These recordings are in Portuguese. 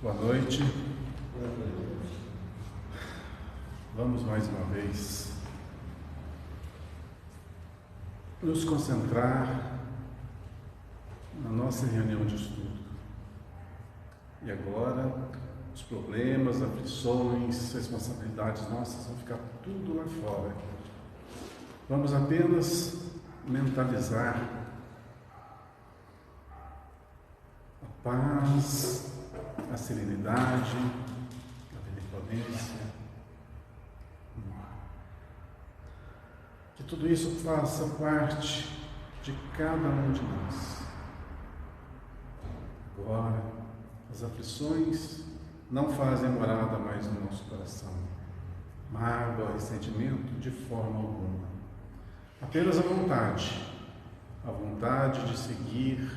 Boa noite. Vamos mais uma vez nos concentrar na nossa reunião de estudo. E agora, os problemas, aflições, responsabilidades nossas vão ficar tudo lá fora. Vamos apenas mentalizar a paz, a serenidade, a benevolência. Que tudo isso faça parte de cada um de nós. Agora, as aflições não fazem morada mais no nosso coração. Mágoa, ressentimento, de forma alguma. Apenas a vontade de seguir,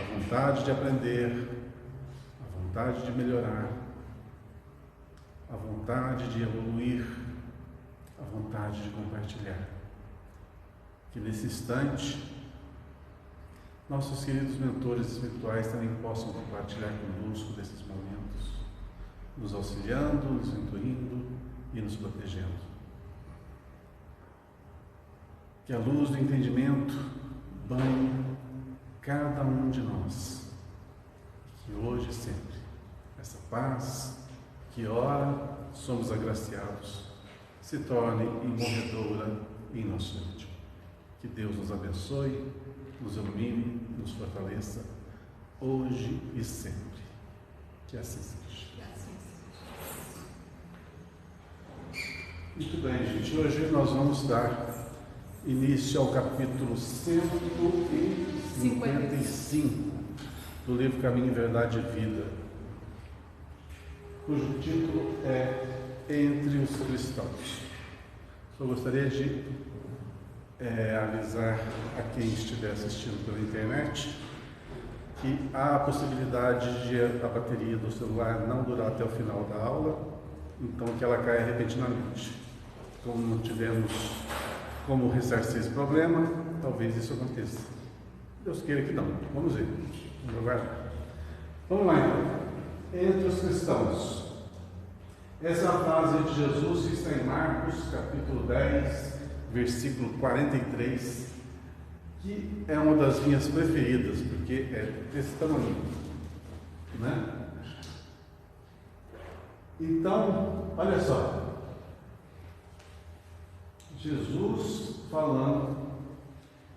a vontade de aprender, a vontade de melhorar, a vontade de evoluir, a vontade de compartilhar. Que nesse instante, nossos queridos mentores espirituais também possam compartilhar conosco desses momentos, nos auxiliando, nos intuindo e nos protegendo. Que a luz do entendimento banhe cada um de nós. Que hoje e sempre, essa paz, que ora somos agraciados, se torne imorredora em nosso íntimo. Que Deus nos abençoe, nos ilumine, nos fortaleça, hoje e sempre. Que assim seja. Muito bem, gente. Hoje nós vamos dar início ao capítulo 155 do livro Caminho, Verdade e Vida, cujo título é Entre os Cristãos. Eu gostaria de avisar a quem estiver assistindo pela internet que há a possibilidade de a bateria do celular não durar até o final da aula, então que ela caia repentinamente. Como não tivemos como ressarcir esse problema, talvez isso aconteça. Deus queira que não. Vamos ver. Vamos aguardar. Vamos lá então. Entre os cristãos. Essa é a frase de Jesus que está em Marcos, capítulo 10, versículo 43, que é uma das minhas preferidas, porque é desse tamanho, né? Então, olha só. Jesus falando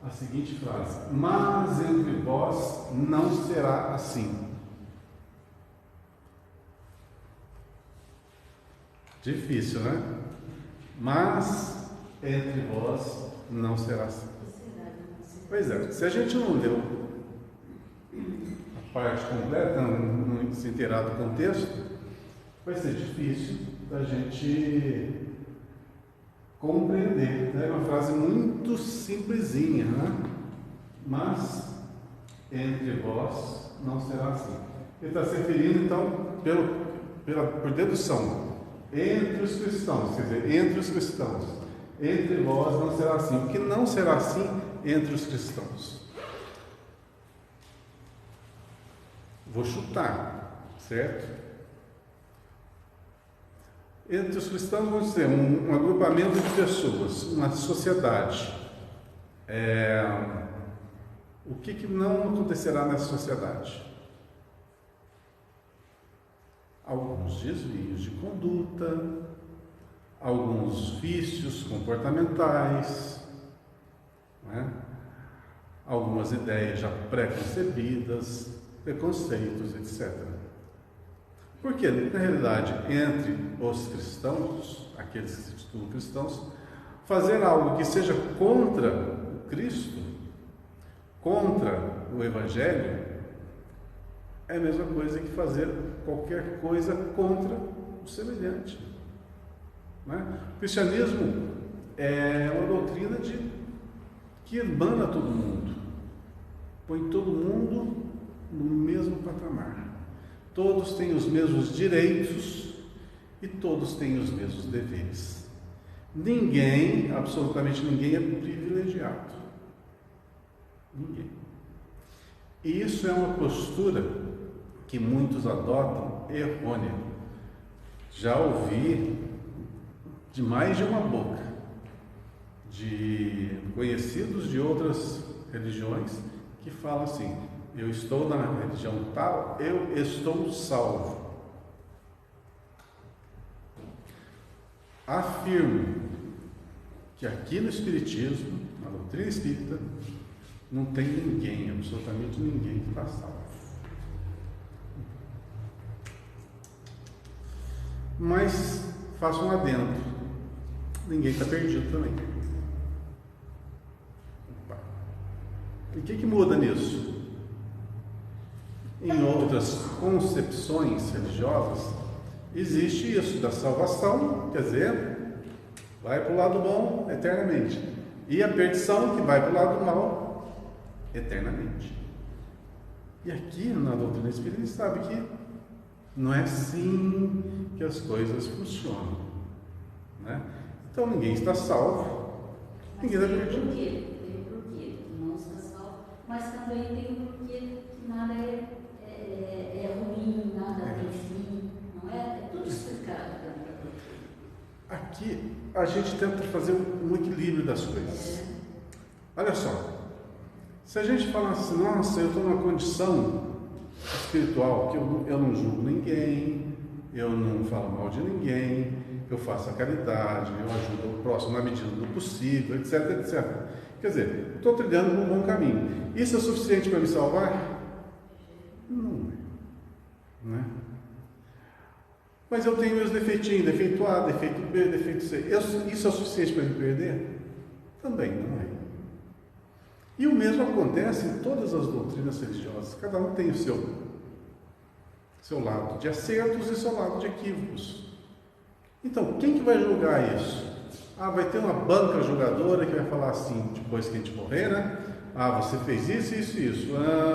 a seguinte frase: mas entre vós não será assim. Difícil, né? Mas entre vós não será assim. Pois é, se a gente não leu a parte completa, não se inteirar do contexto, vai ser difícil da gente compreender. É uma frase muito simplesinha, né? Mas entre vós não será assim. Ele está se referindo, então, por dedução, entre os cristãos, quer dizer, entre os cristãos, entre vós não será assim. O que não será assim entre os cristãos? Vou chutar, certo? Entre os cristãos vamos ter um agrupamento de pessoas, uma sociedade. O que não acontecerá nessa sociedade? Alguns desvios de conduta, alguns vícios comportamentais, né? Algumas ideias já pré-concebidas, preconceitos, etc. Porque, na realidade, entre os cristãos, aqueles que se titulam cristãos, fazer algo que seja contra o Cristo, contra o Evangelho, é a mesma coisa que fazer qualquer coisa contra o semelhante. Né? O cristianismo é uma doutrina que irmana todo mundo, põe todo mundo no mesmo patamar. Todos têm os mesmos direitos e todos têm os mesmos deveres. Ninguém, absolutamente ninguém, é privilegiado. Ninguém. E isso é uma postura que muitos adotam errônea. Já ouvi de mais de uma boca, de conhecidos de outras religiões, que falam assim: eu estou na religião tal, eu estou salvo. Afirmo que aqui no Espiritismo, na doutrina espírita, não tem ninguém, absolutamente ninguém que está salvo. Mas faço um adendo: ninguém está perdido também. E o que muda nisso? Em outras concepções religiosas, existe isso da salvação, quer dizer, vai para o lado bom eternamente, e a perdição, que vai para o lado mal eternamente. E aqui na doutrina espírita, a gente sabe que não é assim que as coisas funcionam, né? Então ninguém está salvo, ninguém está perdido. Tem um porquê que não está salvo, mas também tem um porquê que nada é ruim, nada tem fim, não é? É tudo explicado. Aqui a gente tenta fazer um equilíbrio das coisas. Olha só, se a gente falar assim: nossa, eu estou numa condição espiritual que eu não julgo ninguém, eu não falo mal de ninguém, eu faço a caridade, eu ajudo o próximo na medida do possível, etc, etc. Quer dizer, eu estou trilhando um bom caminho. Isso é suficiente para me salvar? Não é. Não é? Mas eu tenho meus defeitinhos, defeito A, defeito B, defeito C. Isso é o suficiente para me perder? Também não é. E o mesmo acontece em todas as doutrinas religiosas. Cada um tem o seu lado de acertos e seu lado de equívocos. Então, quem que vai julgar isso? Vai ter uma banca julgadora que vai falar assim, depois que a gente morrer, né? Você fez isso, isso e isso.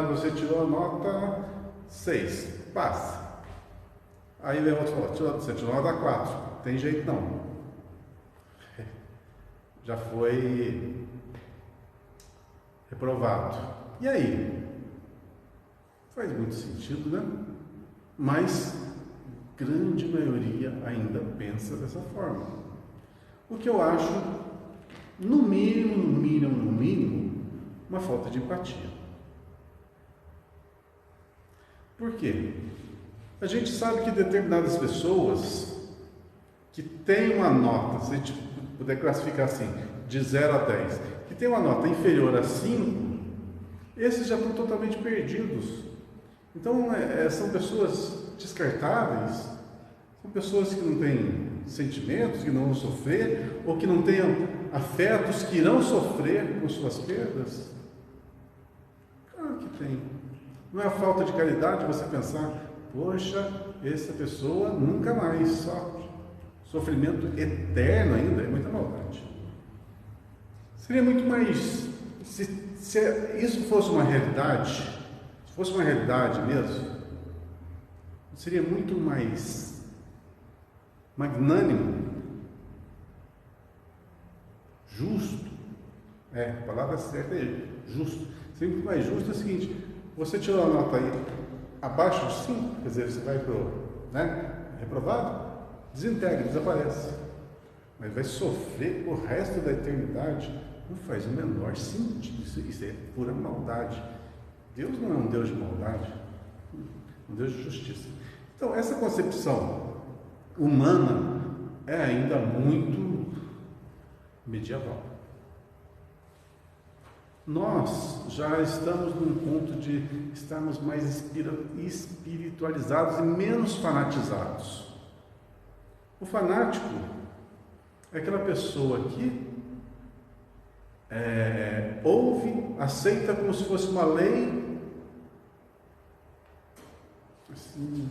Você tirou a nota 6. Passa. Aí vem outro e fala: você tirou nota 4. Tem jeito não. Já foi reprovado. E aí? Faz muito sentido, né? Mas grande maioria ainda pensa dessa forma. O que eu acho, no mínimo, uma falta de empatia. Por quê? A gente sabe que determinadas pessoas que têm uma nota, se a gente puder classificar assim, de 0 a 10, que tem uma nota inferior a 5, esses já estão totalmente perdidos. Então, são pessoas descartáveis, são pessoas que não têm sentimentos, que não vão sofrer, ou que não tenham afetos, que irão sofrer com suas perdas. Claro que tem. Não é a falta de caridade você pensar: poxa, essa pessoa nunca mais sofre. Sofrimento eterno ainda é muita maldade. Seria muito mais, se isso fosse uma realidade, se fosse uma realidade mesmo, seria muito mais magnânimo, justo. A palavra certa é justo. Seria muito mais justo. É o seguinte: você tirou a nota aí abaixo de 5, quer dizer, você vai para o reprovado, desintegra, desaparece. Mas vai sofrer o resto da eternidade. Não faz o menor sentido. Isso é pura maldade. Deus não é um Deus de maldade, é um Deus de justiça. Então, essa concepção humana é ainda muito medieval. Nós já estamos num ponto de estarmos mais espiritualizados e menos fanatizados. O fanático é aquela pessoa que ouve, aceita como se fosse uma lei, assim,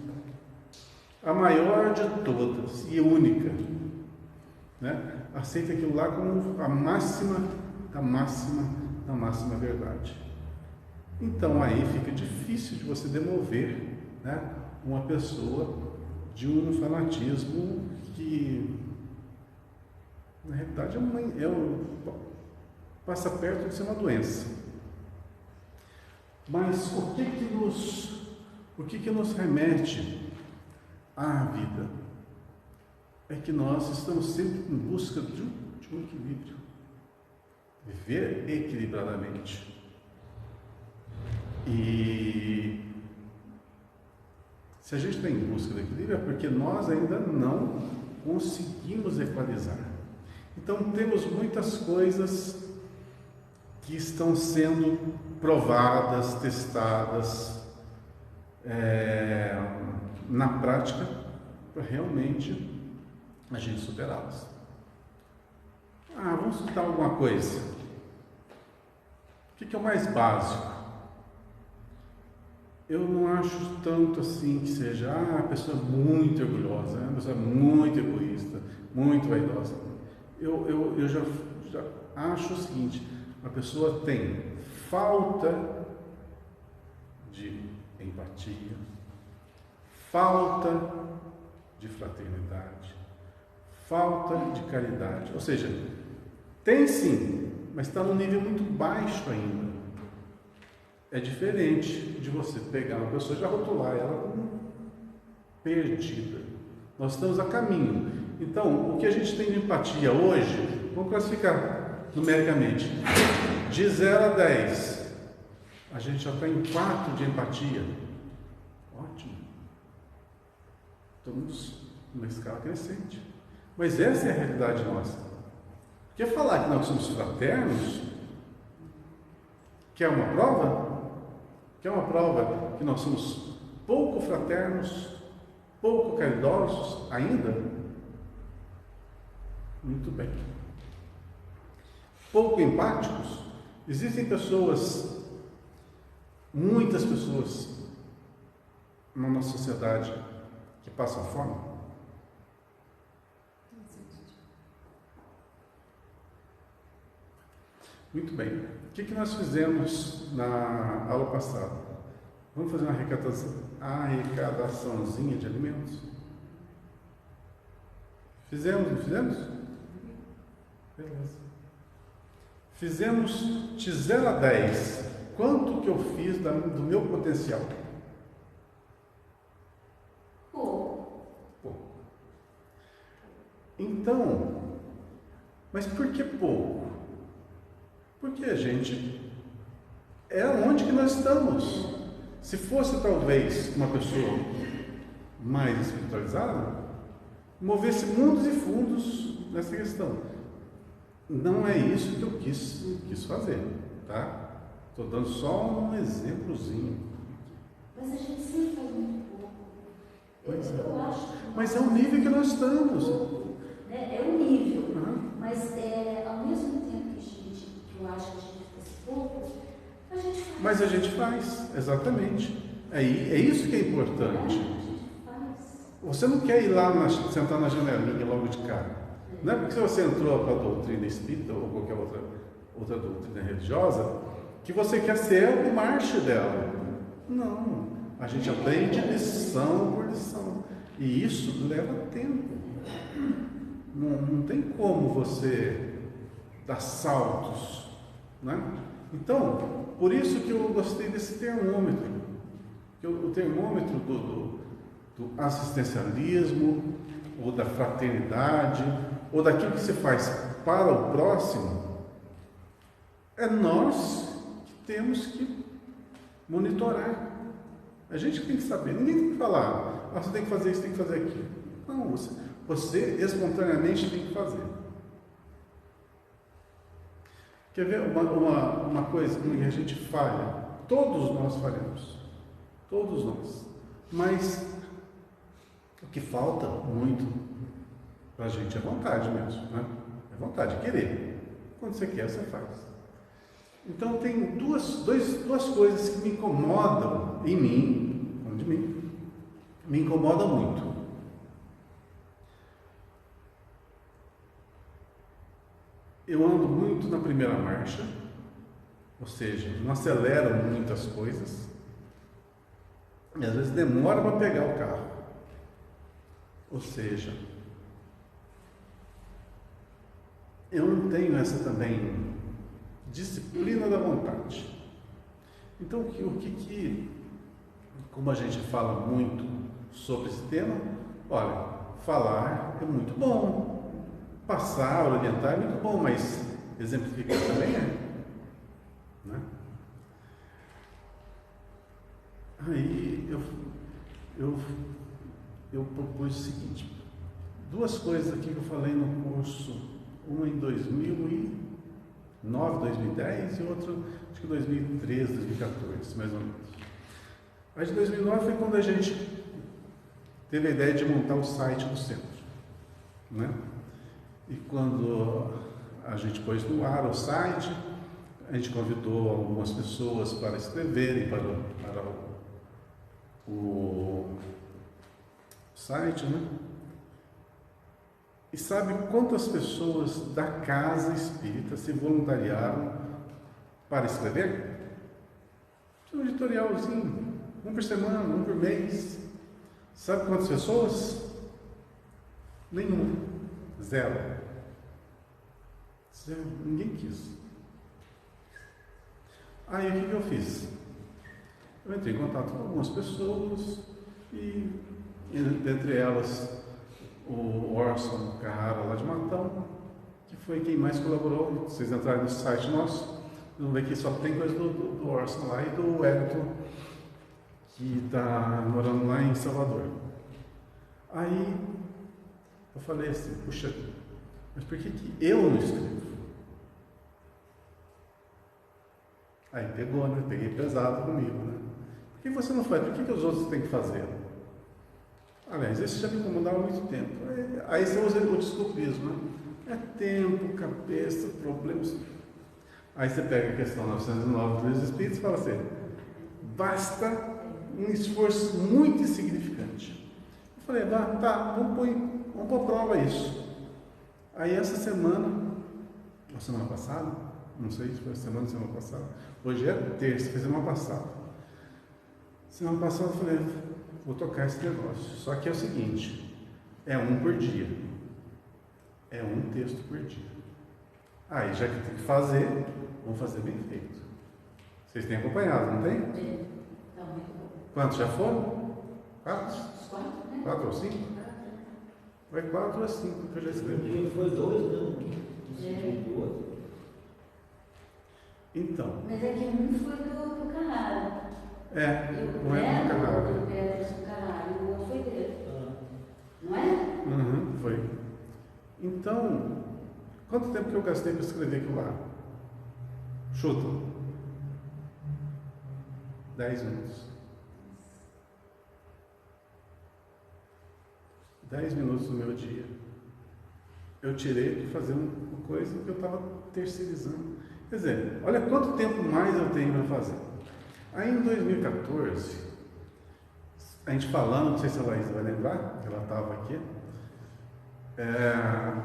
a maior de todas e única, né? Aceita aquilo lá como a máxima verdade. Então aí fica difícil de você demover, né, uma pessoa de um fanatismo que na realidade passa perto de ser uma doença. Mas o que O que nos remete à vida? É que nós estamos sempre em busca de um equilíbrio. Viver equilibradamente. E se a gente está em busca do equilíbrio é porque nós ainda não conseguimos equalizar. Então temos muitas coisas que estão sendo provadas, testadas na prática para realmente a gente superá-las. Vamos citar alguma coisa. O que é o mais básico? Eu não acho tanto assim que seja a pessoa muito orgulhosa, a pessoa muito egoísta, muito vaidosa. Eu já acho o seguinte: a pessoa tem falta de empatia, falta de fraternidade, falta de caridade. Ou seja, tem sim, mas está num nível muito baixo ainda. É diferente de você pegar uma pessoa e já rotular ela como perdida. Nós estamos a caminho. Então, o que a gente tem de empatia hoje, vamos classificar numericamente. De 0 a 10, a gente já está em 4 de empatia. Ótimo. Estamos numa escala crescente. Mas essa é a realidade nossa. Quer falar que nós somos fraternos? Quer uma prova? Quer uma prova que nós somos pouco fraternos, pouco caridosos ainda? Muito bem. Pouco empáticos? Existem pessoas, muitas pessoas na nossa sociedade que passam fome. Muito bem. O que nós fizemos na aula passada? Vamos fazer uma arrecadaçãozinha de alimentos? Fizemos, não fizemos? Beleza. Fizemos de 0 a 10. Quanto que eu fiz do meu potencial? Pouco. Então, mas por que pouco? Porque a gente é onde que nós estamos. Se fosse talvez uma pessoa mais espiritualizada, movesse mundos e fundos nessa questão. Não é isso que eu quis fazer, tá? Estou dando só um exemplozinho. Mas a gente sempre faz muito pouco. Eu acho. Mas é o nível que nós estamos. É o nível. Mas ao mesmo tempo que eu acho que a gente faz pouco, a gente faz. Mas a gente faz, exatamente. É isso que é importante. A gente faz. Você não quer ir lá sentar na janelinha logo de cara. Não é porque você entrou para a doutrina espírita ou qualquer outra doutrina religiosa que você quer ser o marche dela. Não. A gente aprende lição por lição. E isso leva tempo. Não tem como você dar saltos, né? Então, por isso que eu gostei desse termômetro. O termômetro do assistencialismo, ou da fraternidade, ou daquilo que se faz para o próximo, é nós que temos que monitorar. A gente tem que saber, ninguém tem que falar, você tem que fazer isso, tem que fazer aquilo. Não, você espontaneamente tem que fazer. Quer ver uma coisa que a gente falha? Todos nós falhamos. Todos nós. Mas o que falta muito para a gente é vontade mesmo, né? É vontade, querer. Quando você quer, você faz. Então tem duas coisas que me incomodam em mim, falando de mim, me incomodam muito. Eu ando muito na primeira marcha, ou seja, não acelero muitas coisas, e às vezes demora para pegar o carro. Ou seja, eu não tenho essa também disciplina da vontade. Então, o que como a gente fala muito sobre esse tema, olha, falar é muito bom, passar, orientar é muito bom, mas exemplificar também é, né? Aí eu propus o seguinte, duas coisas aqui que eu falei no curso, uma em 2009, 2010 e outra acho que 2013, 2014, mais ou menos. A de 2009 foi quando a gente teve a ideia de montar o site do centro, né? E quando a gente pôs no ar o site, a gente convidou algumas pessoas para escreverem para o site, né? E sabe quantas pessoas da casa espírita se voluntariaram para escrever? Um editorialzinho, um por semana, um por mês. Sabe quantas pessoas? Nenhuma. Zero. Zero. Ninguém quis. Aí o que eu fiz? Eu entrei em contato com algumas pessoas e dentre elas o Orson Carrara lá de Matão, que foi quem mais colaborou. Se vocês entrarem no site nosso, vocês vão ver que só tem coisa do Orson lá e do Wellington, que está morando lá em Salvador. Aí eu falei assim, puxa, mas por que eu não escrevo? Aí pegou, né? Peguei pesado comigo, né? Por que você não faz? Por que os outros têm que fazer? Aliás, isso já me incomodava há muito tempo. Aí você usa o desculpismo, né? É tempo, cabeça, problemas. Aí você pega a questão 909 dos Espíritos e fala assim, basta um esforço muito insignificante. Eu falei, tá, vamos pôr à prova isso. Aí essa semana, ou semana passada, não sei se foi semana passada, hoje é terça, foi semana passada. Semana passada eu falei, vou tocar esse negócio. Só que é o seguinte, é um por dia. É um texto por dia. Aí já que tem que fazer, vamos fazer bem feito. Vocês têm acompanhado, não tem? Sim. Quantos já foram? 4? 4, né? 4 ou 5? Foi 4 ou 5 que eu já escrevi. Foi 2, não? Então. Mas é que um foi do Carrara. Não é do Carrara. O do Carrara, o outro foi dele. Não é? Uhum, foi. Então, quanto tempo que eu gastei para escrever aquilo lá? Chuta. 10 minutos. 10 minutos do meu dia. Eu tirei para fazer uma coisa que eu estava terceirizando. Quer dizer, olha quanto tempo mais eu tenho para fazer. Aí em 2014, a gente falando, não sei se a Laís vai lembrar, ela estava aqui. A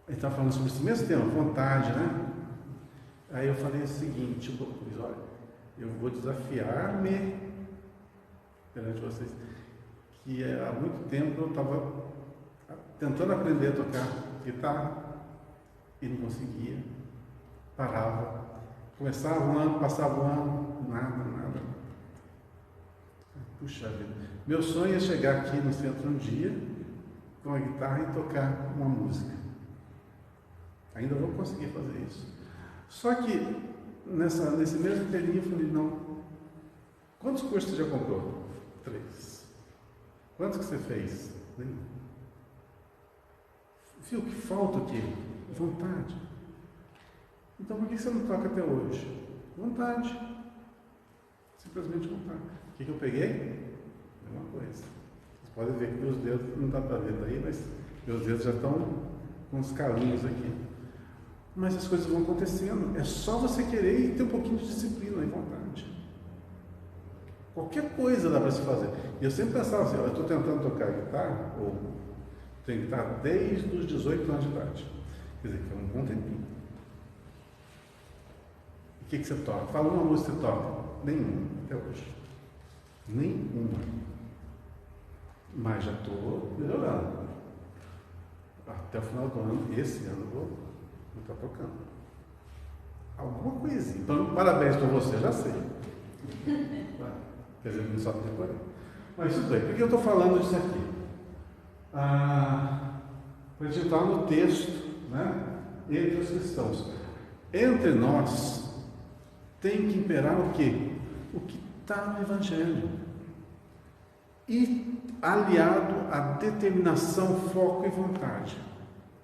gente estava falando sobre esse mesmo tema, vontade, né? Aí eu falei o seguinte, olha, eu vou desafiar-me perante vocês, que há muito tempo eu estava tentando aprender a tocar guitarra e não conseguia, parava, começava um ano, passava um ano, nada. Puxa vida, meu sonho é chegar aqui no centro um dia com a guitarra e tocar uma música. Ainda vou conseguir fazer isso. Só que nesse mesmo período eu falei, não, quantos cursos você já comprou? 3. Quantos que você fez? Nenhum. Viu que falta o quê? Vontade. Então por que você não toca até hoje? Vontade. Simplesmente vontade. O que eu peguei? Mesma coisa. Vocês podem ver que meus dedos, não dá para ver daí, mas meus dedos já estão com os calinhos aqui. Mas as coisas vão acontecendo. É só você querer e ter um pouquinho de disciplina e vontade. Qualquer coisa dá para se fazer. E eu sempre pensava assim, eu estou tentando tocar guitarra, ou tenho guitarra desde os 18 anos de idade. Quer dizer, que é um bom tempinho. O que você toca? Fala uma música que você toca. Nenhuma, até hoje. Nenhuma. Mas já estou melhorando. Até o final do ano, esse ano, eu vou estar tocando. Alguma coisinha. Então, parabéns para você, já sei. Quer dizer, não sabe decorar. Mas tudo bem, por que eu estou falando disso aqui? Para a gente entrar no texto, né? Entre os cristãos. Entre nós tem que imperar o quê? O que está no Evangelho. E aliado à determinação, foco e vontade.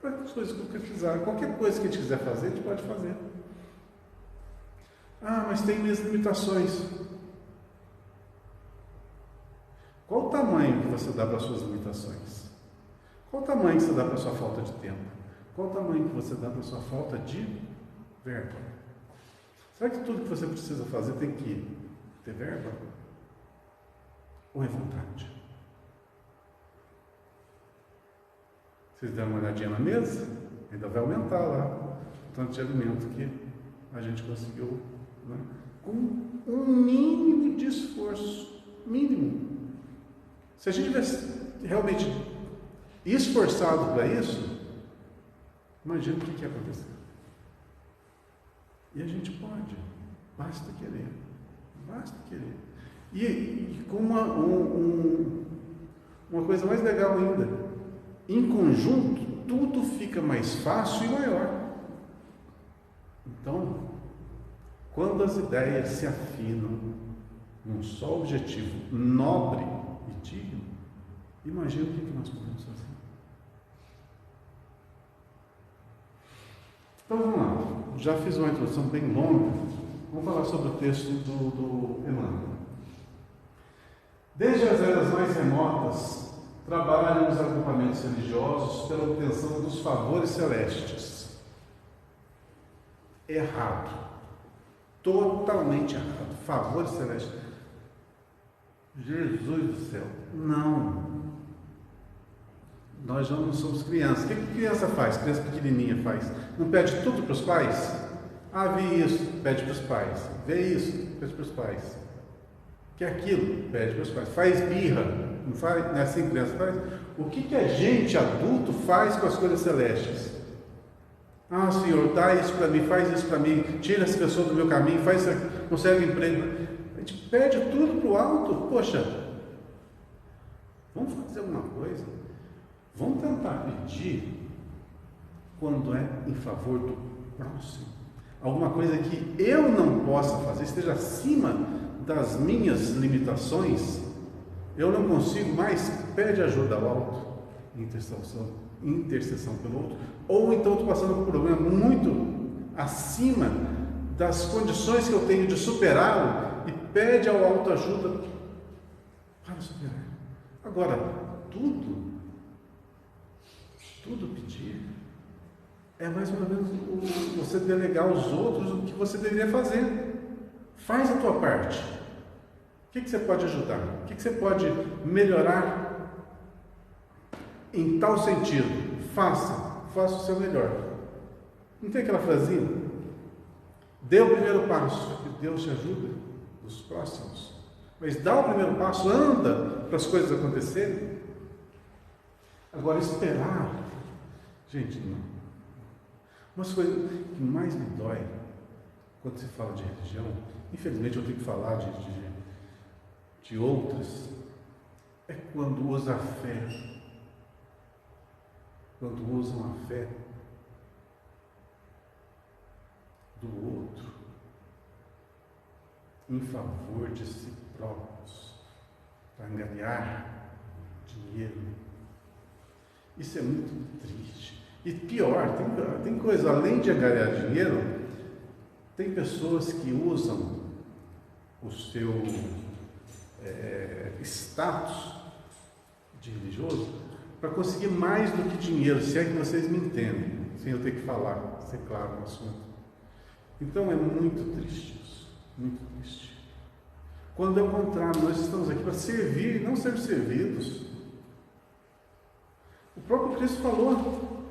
Para as coisas concretizar. Qualquer coisa que a gente quiser fazer, a gente pode fazer. Mas tem minhas limitações. Qual o tamanho que você dá para as suas limitações? Qual o tamanho que você dá para a sua falta de tempo? Qual o tamanho que você dá para a sua falta de verba? Será que tudo que você precisa fazer tem que ter verba? Ou é vontade? Vocês deram uma olhadinha na mesa? Ainda vai aumentar lá o tanto de alimento que a gente conseguiu, né? Com um mínimo de esforço. Mínimo. Se a gente tivesse realmente esforçado para isso, imagina o que ia acontecer. E a gente pode. Basta querer. Basta querer. E com uma coisa mais legal ainda, em conjunto, tudo fica mais fácil e maior. Então, quando as ideias se afinam num só objetivo nobre e digno, imagina o que nós podemos fazer. Então vamos lá, já fiz uma introdução bem longa, vamos falar sobre o texto do Emmanuel. Desde as eras mais remotas, trabalham os agrupamentos religiosos pela obtenção dos favores celestes. Errado. Totalmente errado. Favores celestes. Jesus do céu. Não. Nós já não somos crianças. O que a criança faz? Criança pequenininha faz? Não pede tudo para os pais? Vi isso, pede para os pais. Vê isso, pede para os pais. Quer aquilo, pede para os pais. Faz birra, não faz? Não é assim que criança faz? O que a gente adulto faz com as coisas celestes? Senhor, dá isso para mim, faz isso para mim, tira essa pessoa do meu caminho, consegue emprego. A gente pede tudo para o alto. Poxa, vamos fazer alguma coisa? Vamos tentar pedir quando é em favor do próximo. Alguma coisa que eu não possa fazer, esteja acima das minhas limitações, eu não consigo mais, pede ajuda ao alto, intercessão pelo outro, ou então estou passando por um problema muito acima das condições que eu tenho de superá-lo e pede ao alto ajuda para superar. Agora, tudo pedir é mais ou menos você delegar aos outros o que você deveria fazer. Faz a tua parte. O que você pode ajudar? O que você pode melhorar em tal sentido? Faça o seu melhor. Não tem aquela frasinha? Dê o primeiro passo, que Deus te ajuda nos próximos. Mas dá o primeiro passo, anda para as coisas acontecerem. Agora, esperar, gente, não. Uma das coisas que mais me dói quando se fala de religião, infelizmente eu tenho que falar de outras, é quando usa a fé. Quando usam a fé do outro em favor de si próprios, para angariar dinheiro. Isso é muito triste. E pior, tem coisa, além de angariar dinheiro, tem pessoas que usam o seu status de religioso para conseguir mais do que dinheiro, se é que vocês me entendem, sem eu ter que falar, ser claro no assunto. Então é muito triste isso, muito triste. Quando é o contrário, nós estamos aqui para servir e não ser servidos. O próprio Cristo falou: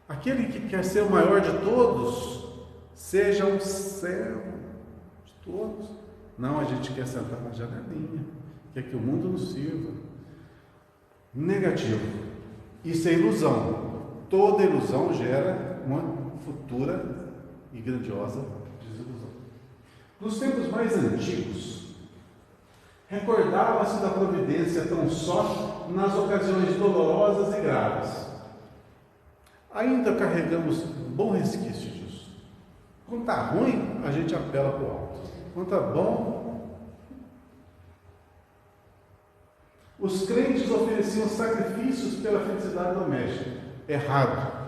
aquele que quer ser o maior de todos, seja um servo de todos. Não, a gente quer sentar na janelinha, quer que o mundo nos sirva. Negativo. Isso é ilusão. Toda ilusão gera uma futura e grandiosa desilusão. Nos tempos mais antigos, recordava-se da providência tão só nas ocasiões dolorosas e graves. Ainda carregamos bom resquício disso. Quando está ruim, a gente apela para o alto. Quando está bom, os crentes ofereciam sacrifícios pela felicidade doméstica. Errado.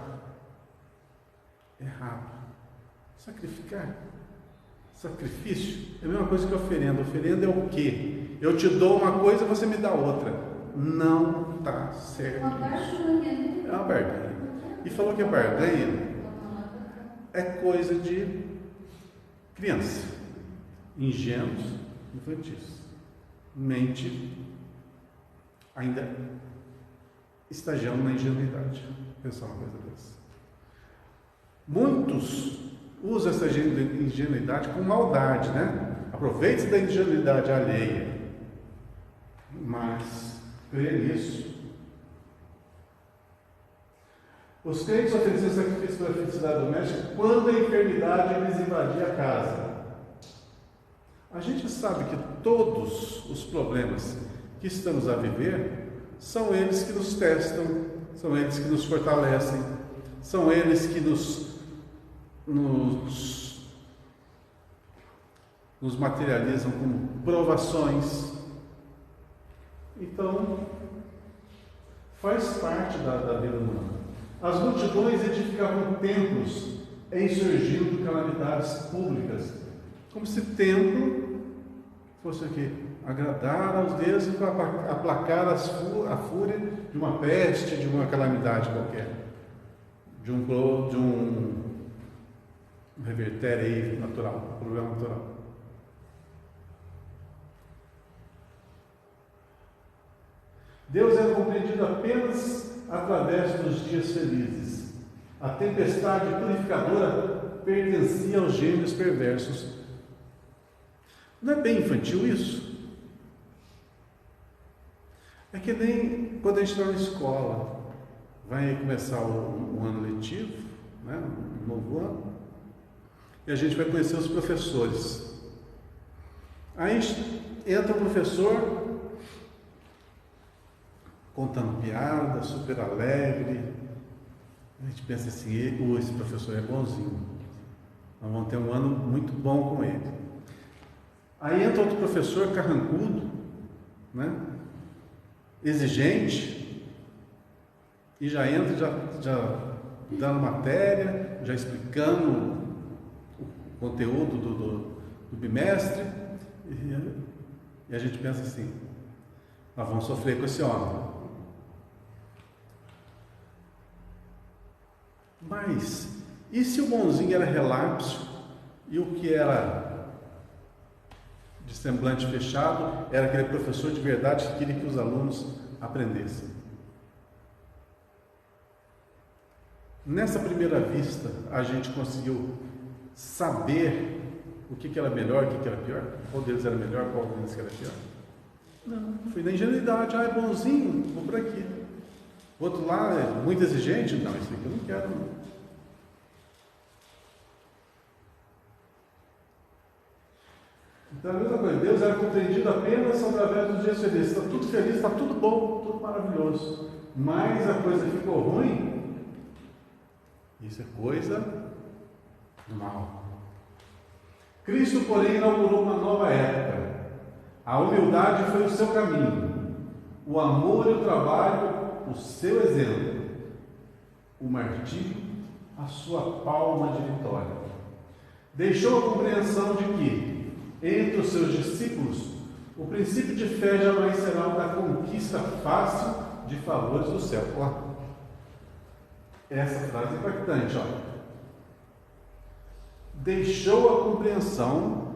Sacrifício é a mesma coisa que oferenda. Oferenda é o quê? Eu te dou uma coisa e você me dá outra. Não está certo. É uma barganha. E falou que a barganha é coisa de criança, ingênuos, infantis. Mente ainda estagiando na ingenuidade. Pensar uma coisa dessa. Muitos usam essa ingenuidade com maldade, né? Aproveite-se da ingenuidade alheia. Mas crê nisso. Os crentes ofereciam sacrifício pela felicidade doméstica quando a enfermidade lhes invadia a casa. A gente sabe que todos os problemas que estamos a viver são eles que nos testam, são eles que nos fortalecem, são eles que nos materializam como provações. Então, faz parte da vida humana. As multidões edificavam templos em surgindo calamidades públicas, como se templo fosse o quê? Agradar aos deuses para aplacar a fúria de uma peste, de uma calamidade qualquer, de um revertério aí natural, problema natural. Deus era compreendido apenas através dos dias felizes. A tempestade purificadora pertencia aos gênios perversos. Não é bem infantil isso? É que nem quando a gente está na escola, vai começar um ano letivo, né, um novo ano, e a gente vai conhecer os professores. Aí entra o professor contando piada, super alegre. A gente pensa assim, esse professor é bonzinho, nós vamos ter um ano muito bom com ele. Aí entra outro professor carrancudo, né, exigente, e já entra já dando matéria, já explicando o conteúdo do bimestre, e a gente pensa assim, nós vamos sofrer com esse homem. Mas, e se o bonzinho era relapso, e o que era de semblante fechado era aquele professor de verdade que queria que os alunos aprendessem? Nessa primeira vista, a gente conseguiu saber o que era melhor, o que era pior? Qual deles era melhor, qual deles era pior? Não, foi na ingenuidade. É bonzinho, vou por aqui. O outro lá é muito exigente. Não, isso aqui eu não quero, não. Então a mesma coisa, Deus era compreendido apenas através dos dias felizes. Está tudo feliz, está tudo bom, tudo maravilhoso. Mas a coisa ficou ruim, isso é coisa do mal. Cristo, porém, inaugurou uma nova época. A humildade foi o seu caminho, o amor e o trabalho, o seu exemplo, o martírio, a sua palma de vitória. Deixou a compreensão de que, entre os seus discípulos, o princípio de fé jamais será o da conquista fácil de favores do céu. Ó, essa frase é impactante, ó. Deixou a compreensão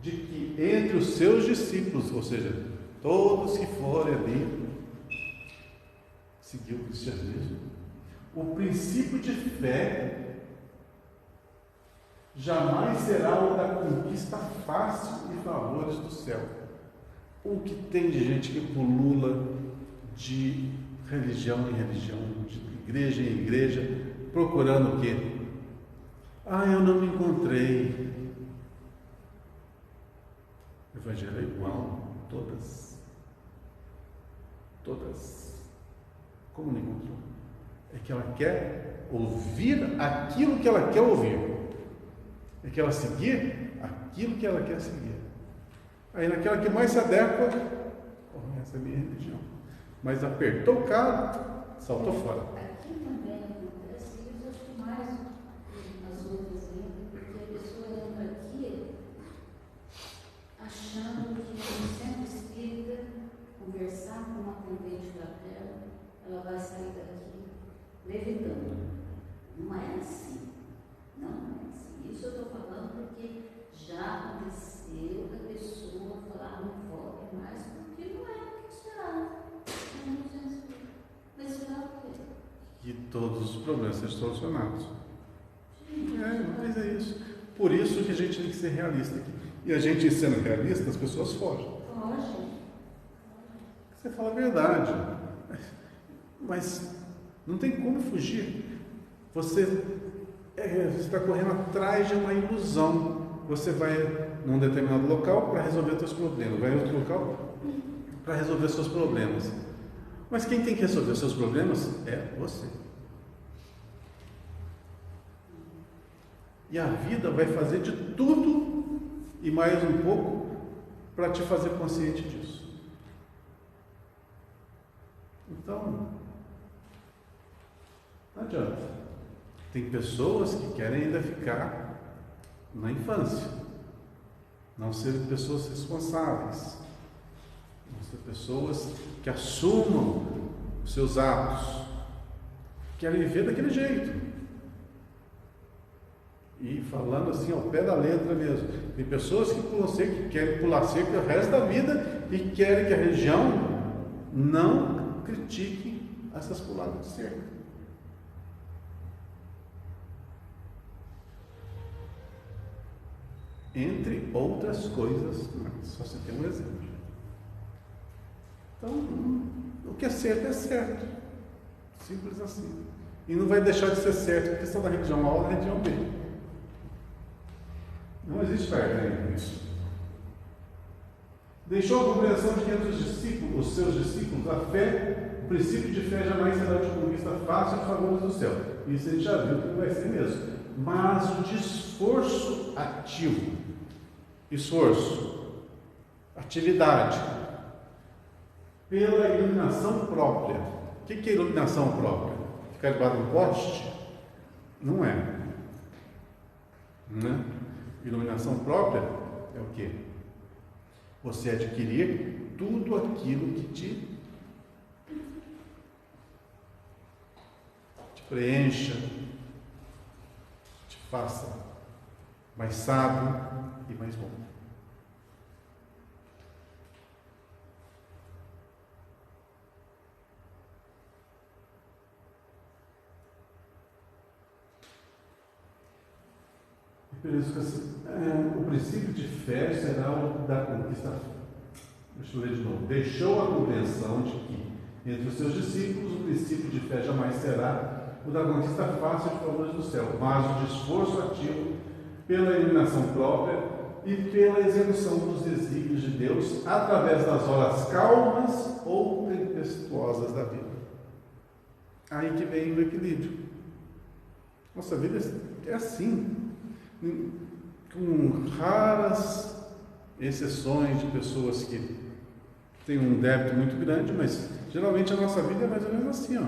de que entre os seus discípulos, ou seja, todos que forem ali seguir o cristianismo, o princípio de fé jamais será o da conquista fácil e favores do céu. O que tem de gente que pulula de religião em religião, de igreja em igreja, procurando o quê? Eu não me encontrei. Evangelho é igual, todas. Todas. Como não encontrou? É que ela quer ouvir aquilo que ela quer ouvir. É que ela seguir aquilo que ela quer seguir. Aí naquela que mais se adequa, essa é a minha religião. Mas apertou o calo, saltou fora. Aqui também acontece isso, acho que mais nas outras ainda, porque a pessoa entra aqui achando que no centro espírita, conversar com uma atendente fraterna, ela vai sair daqui levitando. Não é assim. Não é assim. Isso eu estou falando porque já aconteceu da pessoa falar, não volte mais, porque não é o que esperava. Mas esperava o quê? Que todos os problemas sejam solucionados. Mas é isso. Por isso que a gente tem que ser realista aqui. E a gente, sendo realista, as pessoas fogem. Foge. Você fala a verdade. Mas não tem como fugir. Você está correndo atrás de uma ilusão. Você vai num determinado local para resolver os seus problemas. Vai em outro local para resolver os seus problemas. Mas quem tem que resolver os seus problemas é você. E a vida vai fazer de tudo e mais um pouco para te fazer consciente disso. Então, não adianta. Tem pessoas que querem ainda ficar na infância, não ser pessoas responsáveis, não ser pessoas que assumam os seus atos, querem viver daquele jeito. E falando assim ao pé da letra mesmo, tem pessoas que pulam cerca, que querem pular cerca o resto da vida e querem que a religião não critique essas puladas de cerca. Entre outras coisas, só se tem um exemplo. Então, o que é certo. Simples assim. E não vai deixar de ser certo porque questão da religião A ou da religião B. Não existe barganha com isso. Deixou a compreensão de que entre os seus discípulos, a fé, o princípio de fé jamais será de conquista fácil em favor do céu. Isso a gente já viu que não vai ser mesmo. Mas o de esforço ativo. Esforço. Atividade. Pela iluminação própria. O que é iluminação própria? Ficar debaixo de um poste? Não é. Né? Iluminação própria é o quê? Você adquirir tudo aquilo que te preencha, te faça mais sábio e mais bom. Por isso que o princípio de fé será o da conquista. Deixa eu ler de novo. Deixou a compreensão de que entre os seus discípulos o princípio de fé jamais será o da conquista fácil de favores do céu, mas o de esforço ativo pela iluminação própria e pela execução dos desígnios de Deus através das horas calmas ou tempestuosas da vida. Aí que vem o equilíbrio. Nossa vida é assim. Com raras exceções de pessoas que têm um débito muito grande, mas geralmente a nossa vida é mais ou menos assim, ó.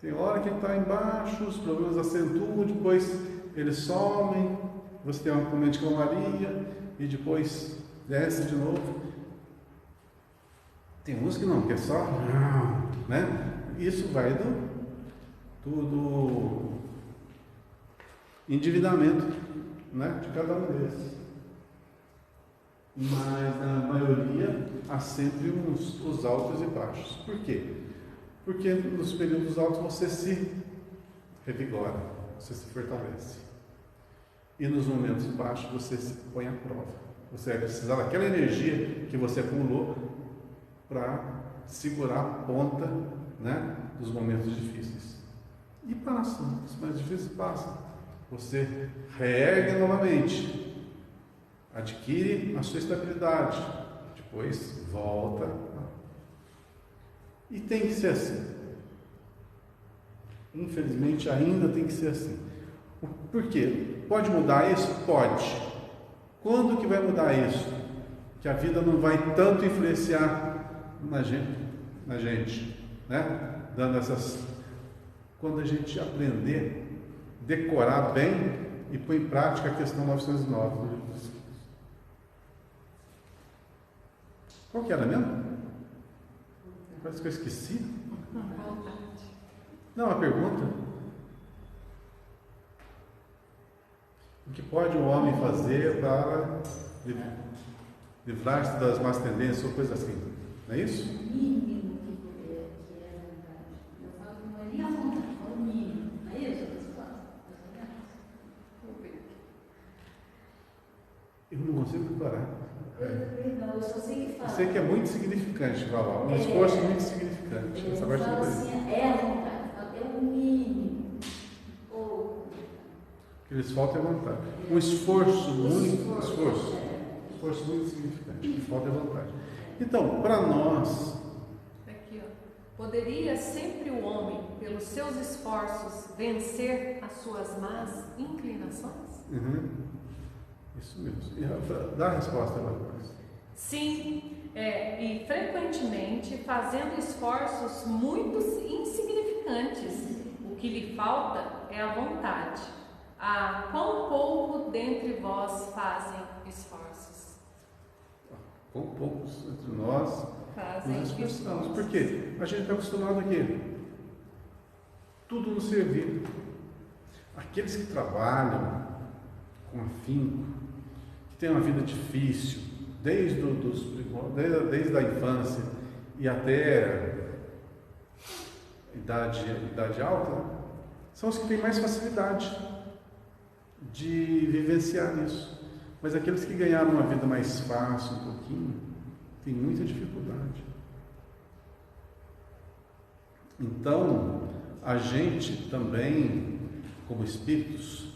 Tem hora que está embaixo, os problemas acentuam, depois eles somem, você tem um momento de calmaria e depois desce de novo. Tem uns que não, que é só, né? Isso vai do endividamento, né, de cada um desses. Mas na maioria há sempre os altos e baixos. Por quê? Porque nos períodos altos você se revigora, você se fortalece. E nos momentos baixos você se põe à prova. Você vai precisar daquela energia que você acumulou para segurar a ponta, né, dos momentos difíceis. E passam, os mais difíceis passam. Você reergue novamente adquire a sua estabilidade, depois volta. E tem que ser assim. Infelizmente ainda tem que ser assim. Por quê? Pode mudar isso? Pode. Quando que vai mudar isso? Que a vida não vai tanto influenciar na gente, né? Dando essas... Quando a gente aprender, decorar bem e pôr em prática a questão 909. Qual que era mesmo? Parece que eu esqueci. Não, a pergunta. O que pode um homem fazer para livrar-se das más tendências ou coisa assim? Não é isso? O mínimo que é a vontade. Eu falo que não é nem a vontade, é o mínimo. Não é isso? Eu não consigo decorar. Não, eu só sei que fala. Eu sei que é muito significante falar, um esforço muito significante. Essa parte fala assim, é a vontade, é o mínimo. O que lhes falta é a vontade. Um esforço muito significante. O que falta é a vontade. Então, para nós... Aqui, ó. Poderia sempre o homem, pelos seus esforços, vencer as suas más inclinações? Isso mesmo. Dá a resposta agora. Sim, e frequentemente fazendo esforços muito insignificantes. O que lhe falta é a vontade. Quão pouco dentre vós fazem esforços? Quão poucos entre nós fazem nos esforçamos. esforços. Por quê? A gente está acostumado aqui. Tudo nos servir. Aqueles que trabalham com afinco, que têm uma vida difícil, desde a infância e até idade alta, são os que têm mais facilidade de vivenciar isso. Mas aqueles que ganharam uma vida mais fácil, um pouquinho, têm muita dificuldade. Então, a gente também, como espíritos,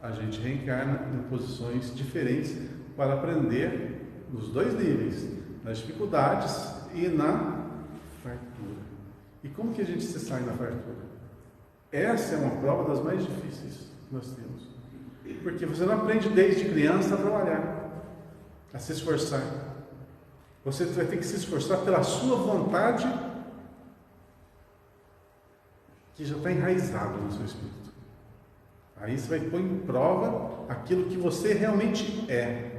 a gente reencarna em posições diferentes para aprender nos dois níveis, nas dificuldades e na fartura. E como que a gente se sai na fartura? Essa é uma prova das mais difíceis que nós temos. Porque você não aprende desde criança a trabalhar, a se esforçar. Você vai ter que se esforçar pela sua vontade, que já está enraizado no seu espírito. Aí você vai pôr em prova aquilo que você realmente é.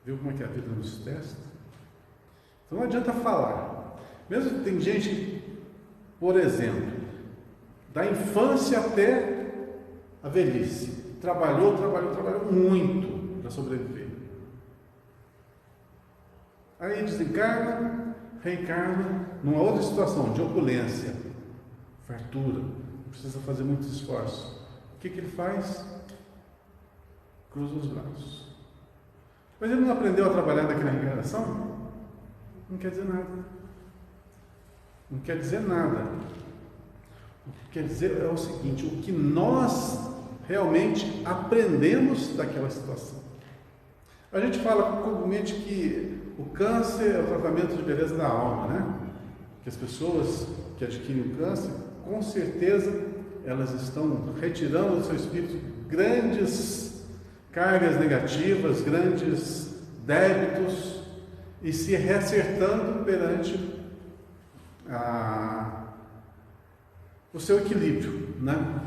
Viu como é que a vida nos testa? Então não adianta falar. Mesmo que tem gente, por exemplo, da infância até a velhice, trabalhou muito para sobreviver. Aí desencarna, reencarna numa outra situação de opulência, fartura, não precisa fazer muitos esforços. O que ele faz? Cruza os braços. Mas ele não aprendeu a trabalhar naquela reencarnação? Não quer dizer nada. Não quer dizer nada. O que quer dizer é o seguinte: o que nós realmente aprendemos daquela situação. A gente fala comumente que o câncer é o tratamento de beleza da alma, né? Que as pessoas que adquirem o câncer, com certeza, elas estão retirando do seu espírito grandes cargas negativas, grandes débitos e se reacertando perante o seu equilíbrio, né?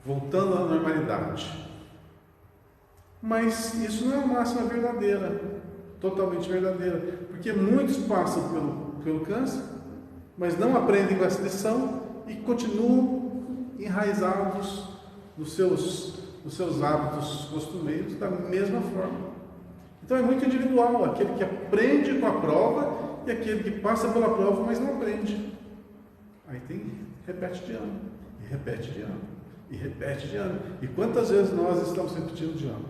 Voltando à normalidade. Mas isso não é uma máxima verdadeira, totalmente verdadeira, porque muitos passam pelo câncer, mas não aprendem com essa lição e continuam enraizados nos seus hábitos costumeiros da mesma forma. Então é muito individual, aquele que aprende com a prova e aquele que passa pela prova, mas não aprende. Aí repete de ano, e repete de ano, e repete de ano. E quantas vezes nós estamos repetindo de ano?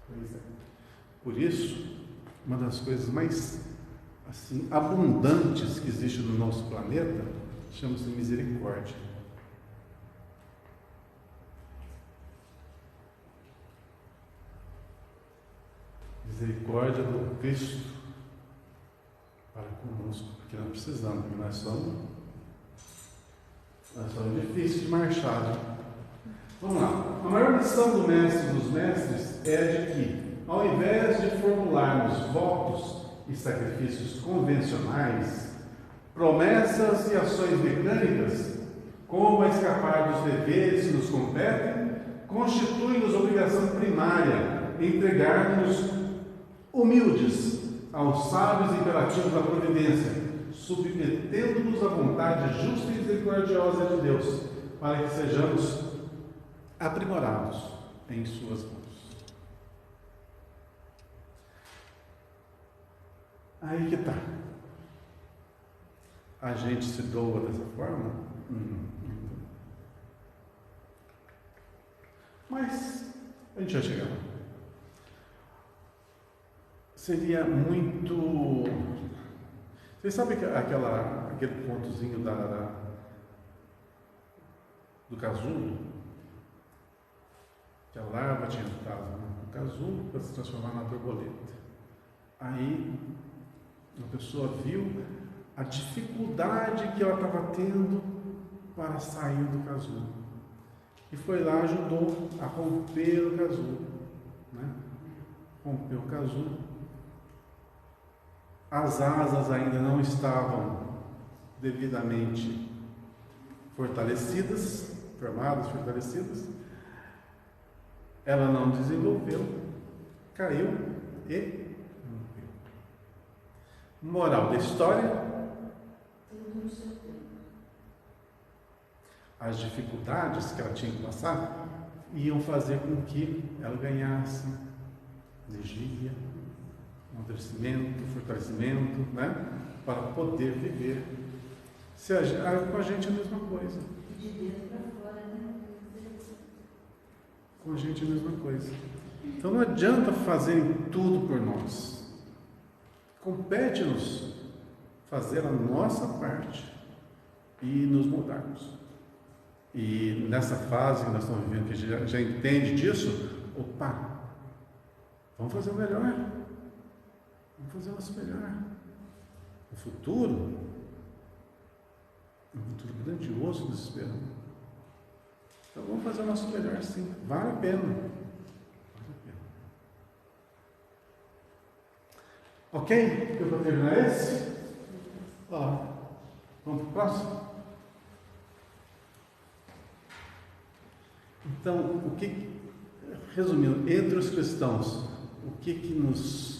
Pois é. Por isso, uma das coisas mais abundantes que existe no nosso planeta chama-se misericórdia. misericórdia do Cristo para conosco, porque nós precisamos, porque nós somos difíceis de marchar. Né? Vamos lá. A maior missão do mestre dos mestres é de que, ao invés de formularmos votos e sacrifícios convencionais, promessas e ações mecânicas, como a escapar dos deveres que nos competem, constitui-nos obrigação primária entregar-nos humildes aos sábios imperativos da providência, submetendo-nos à vontade justa e misericordiosa de Deus, para que sejamos aprimorados em suas mãos. Aí que está. A gente se doa dessa forma? Mas a gente vai chegar lá. Seria muito... Vocês sabem que aquele pontozinho do casulo? Que a larva tinha entrado no casulo para se transformar na borboleta. Aí a pessoa viu a dificuldade que ela estava tendo para sair do casulo. E foi lá, ajudou a romper o casulo. Né? Rompeu o casulo. As asas ainda não estavam devidamente fortalecidas, fortalecidas. Ela não desenvolveu, caiu e morreu. Moral da história: as dificuldades que ela tinha que passar iam fazer com que ela ganhasse energia, amadurecimento, fortalecimento, né? Para poder viver. Com a gente é a mesma coisa. De dentro para fora, né? Com a gente é a mesma coisa. Então não adianta fazerem tudo por nós. Compete-nos fazer a nossa parte e nos mudarmos. E nessa fase que nós estamos vivendo, que a gente já entende disso, vamos fazer o melhor. Vamos fazer o nosso melhor. O futuro é um futuro grandioso nos esperando. Então vamos fazer o nosso melhor, sim. Vale a pena. Vale a pena. Ok? Eu vou terminar esse? Vamos para o próximo? Então, resumindo, entre os cristãos, o que nos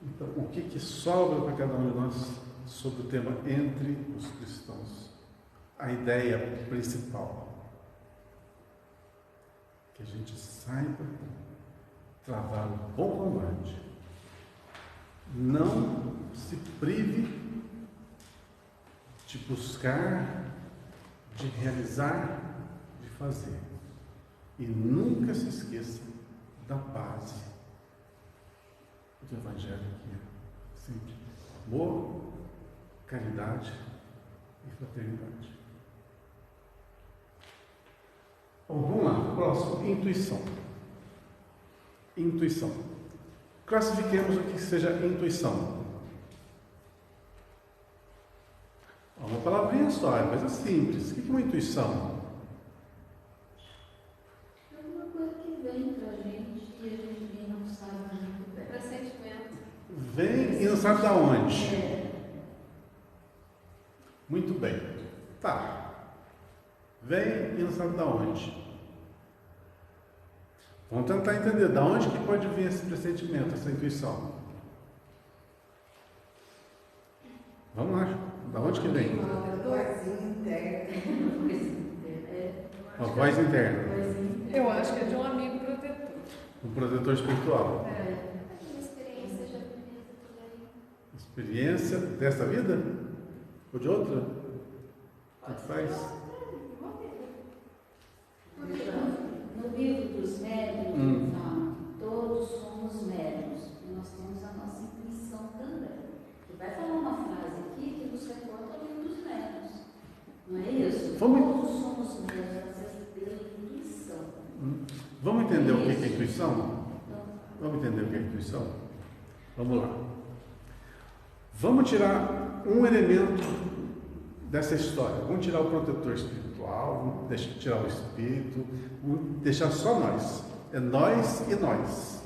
Então, o que sobra para cada um de nós sobre o tema entre os cristãos? A ideia principal: que a gente saiba travar um bom combate. Não se prive de buscar, de realizar, de fazer. E nunca se esqueça da base do Evangelho, que é sempre amor, caridade e fraternidade. Bom, vamos lá. Próximo, intuição. Intuição. Classifiquemos o que seja intuição. Uma palavrinha só, é coisa simples. O que é uma intuição? É uma coisa que vem para a gente e a gente não sabe muito bem. Pressentimento. Vem e não sabe de onde. Muito bem. Tá. Vem e não sabe de onde. Vamos tentar entender de onde que pode vir esse pressentimento, essa intuição. Vamos lá. De onde que vem? Uma vozinha interna. Uma voz interna. Eu acho que é de um amigo protetor. Um protetor espiritual. Uma experiência já vivida por aí. Experiência desta vida? Ou de outra? Tanto faz? No livro dos médiuns, fala, todos somos médiuns, e nós temos a nossa intuição. intuição? Vamos entender o que é intuição? Vamos lá. Vamos tirar um elemento dessa história. Vamos tirar o protetor espiritual, vamos tirar o espírito, vamos deixar só nós. É nós e nós,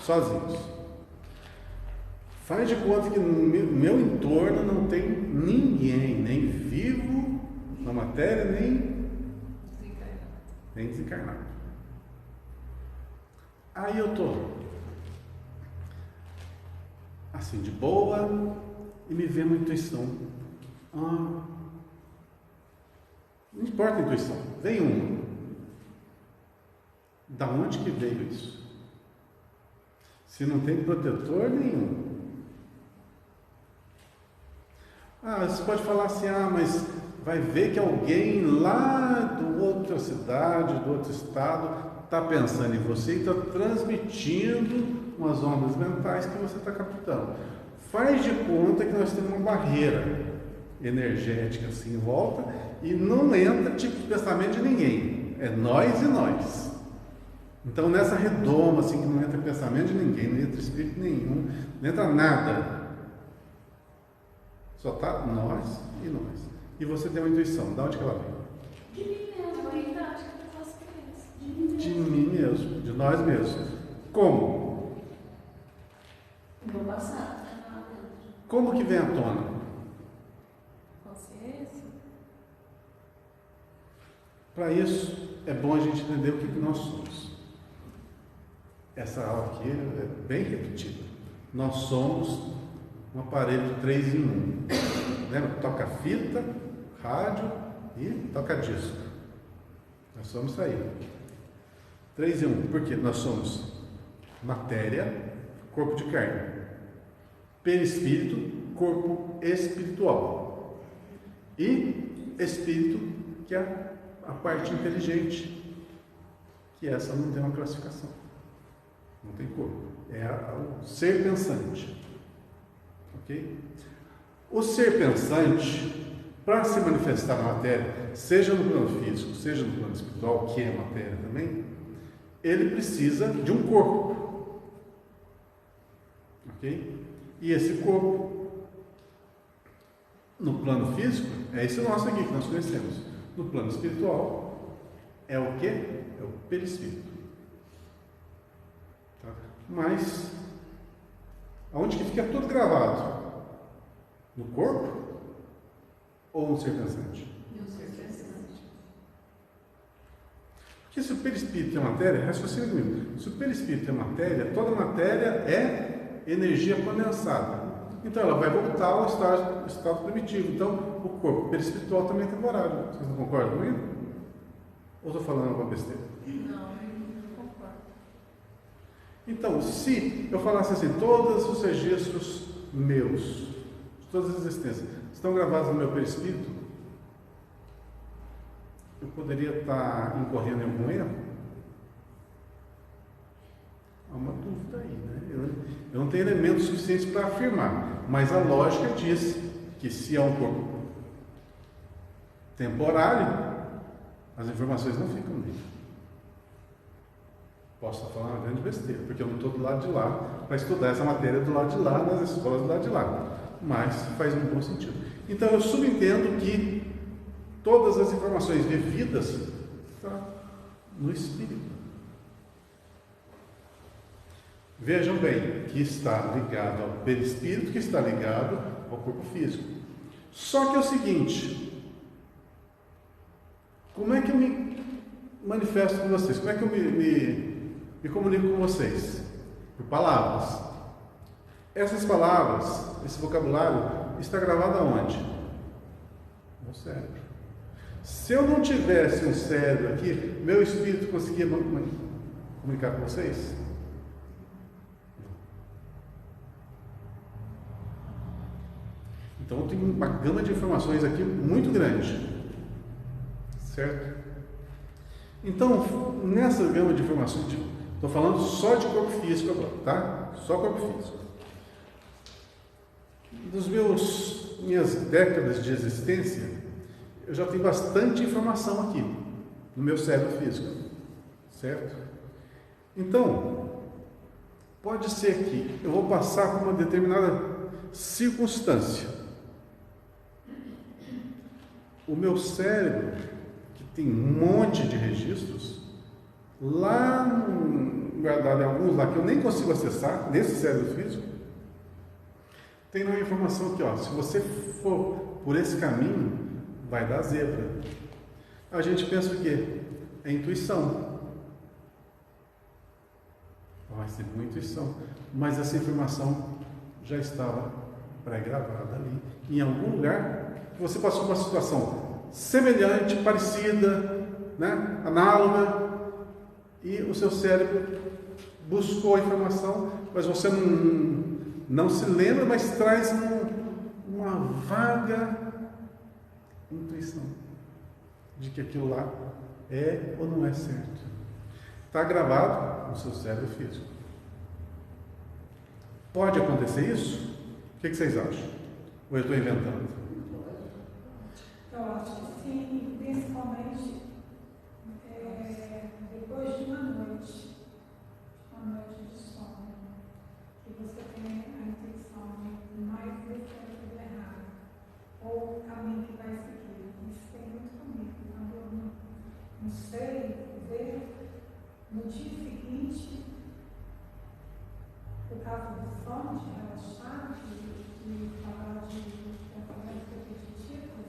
sozinhos. Faz de conta que no meu entorno não tem ninguém, nem vivo na matéria, nem desencarnado. Aí eu estou assim de boa e me vem uma intuição. Não importa a intuição, vem uma. Da onde que veio isso? Se não tem protetor nenhum. Você pode falar assim, mas vai ver que alguém lá de outra cidade, do outro estado, está pensando em você e está transmitindo umas ondas mentais que você está captando. Faz de conta que nós temos uma barreira energética assim em volta e não entra tipo de pensamento de ninguém. É nós e nós. Então nessa redoma assim que não entra pensamento de ninguém, não entra espírito nenhum, não entra nada. Só está nós e nós. E você tem uma intuição. De onde que ela vem? De mim mesmo, ainda acho que eu faço crença. De mim mesmo, de nós mesmos. Como? No passado. Como que vem à tona? Consciência. Para isso, é bom a gente entender o que nós somos. Essa aula aqui é bem repetida. Nós somos um aparelho de 3 em 1. Lembra? Toca fita, rádio e toca disco. Nós somos isso aí. 3 em 1. Por quê? Nós somos matéria, corpo de carne. Perispírito, corpo espiritual. E espírito, que é a parte inteligente. Que essa não tem uma classificação. Não tem corpo. É o ser pensante. Ok? O ser pensante, para se manifestar na matéria, seja no plano físico, seja no plano espiritual, que é matéria também, ele precisa de um corpo. Ok? E esse corpo, no plano físico, é esse nosso aqui que nós conhecemos. No plano espiritual, é o quê? É o perispírito. Tá? Mas, aonde que fica tudo gravado? No corpo ou no ser pensante? No ser pensante. Porque se o perispírito é matéria, raciocina comigo. Se o perispírito é matéria, toda matéria é energia condensada. Então ela vai voltar ao estado primitivo. Então o corpo perispiritual também é temporário. Vocês não concordam comigo? Ou estou falando alguma besteira? Não concordo. Então, se eu falasse assim, todos os registros meus, todas as existências, estão gravados no meu perispírito, eu poderia estar incorrendo em algum erro? Há uma dúvida aí, né? Eu não tenho elementos suficientes para afirmar, mas a lógica diz que se é um corpo temporário, as informações não ficam nele. Posso estar falando uma grande besteira, porque eu não estou do lado de lá para estudar essa matéria do lado de lá, nas escolas do lado de lá, mas faz um bom sentido. Então eu subentendo que todas as informações devidas estão no espírito. Vejam bem que está ligado ao perispírito, que está ligado ao corpo físico. Só que é o seguinte, como é que eu me manifesto com vocês? Como é que eu me comunico com vocês? Por palavras. Essas palavras, esse vocabulário, está gravado aonde? No cérebro. Se eu não tivesse um cérebro aqui, meu espírito conseguia comunicar com vocês? Então eu tenho uma gama de informações aqui muito grande, certo? Então, nessa gama de informações, estou falando só de corpo físico agora, tá? Só corpo físico. Dos minhas décadas de existência, eu já tenho bastante informação aqui, no meu cérebro físico, certo? Então, pode ser que eu vou passar por uma determinada circunstância. O meu cérebro, que tem um monte de registros, lá guardado em alguns lá que eu nem consigo acessar, nesse cérebro físico, tem uma informação aqui, ó, se você for por esse caminho, vai dar zebra. A gente pensa o quê? É intuição. Vai ser uma intuição. Mas essa informação já estava pré-gravada ali, em algum lugar, que você passou por uma situação semelhante, parecida, né? Análoga, e o seu cérebro buscou a informação, mas você não se lembra, mas traz uma vaga intuição de que aquilo lá é ou não é certo. Está gravado no seu cérebro físico. Pode acontecer isso? O que vocês acham? Ou eu estou inventando? Eu acho que sim, principalmente depois de uma noite de sono, que você tem a intuição de mais esse é tudo errado, ou o caminho que vai seguir. Isso tem muito comigo. Quando eu não sei ver, no dia seguinte, por causa do sono, de relaxar, de falar de pensamento repetitivo,